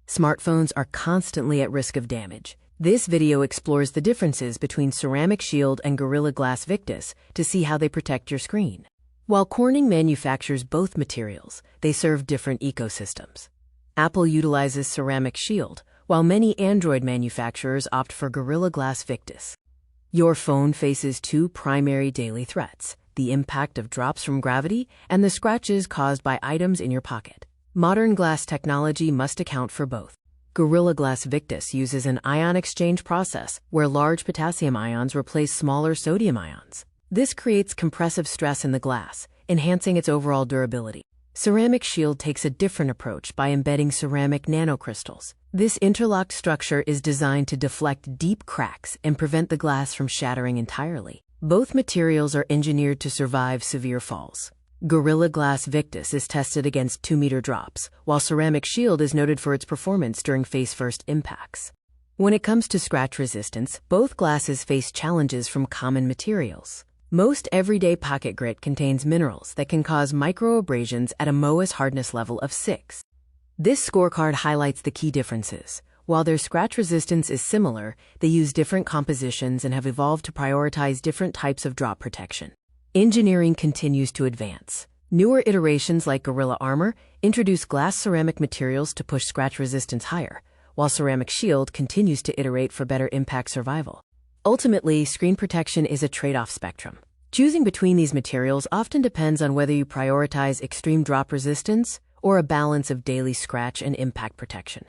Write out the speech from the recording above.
Smartphones are constantly at risk of damage. This video explores the differences between Ceramic Shield and Gorilla Glass Victus to see how they protect your screen. While Corning manufactures both materials, they serve different ecosystems. Apple utilizes Ceramic Shield, while many Android manufacturers opt for Gorilla Glass Victus. Your phone faces two primary daily threats: the impact of drops from gravity and the scratches caused by items in your pocket. Modern glass technology must account for both. Gorilla Glass Victus uses an ion exchange process where large potassium ions replace smaller sodium ions. This creates compressive stress in the glass, enhancing its overall durability. Ceramic Shield takes a different approach by embedding ceramic nanocrystals. This interlocked structure is designed to deflect deep cracks and prevent the glass from shattering entirely. Both materials are engineered to survive severe falls. Gorilla Glass Victus is tested against 2-meter drops, while Ceramic Shield is noted for its performance during face-first impacts. When it comes to scratch resistance, both glasses face challenges from common materials. Most everyday pocket grit contains minerals that can cause microabrasions at a Mohs hardness level of 6. This scorecard highlights the key differences. While their scratch resistance is similar, they use different compositions and have evolved to prioritize different types of drop protection. Engineering continues to advance. Newer iterations like Gorilla Armor introduce glass ceramic materials to push scratch resistance higher, while Ceramic Shield continues to iterate for better impact survival. Ultimately, screen protection is a trade-off spectrum. Choosing between these materials often depends on whether you prioritize extreme drop resistance or a balance of daily scratch and impact protection.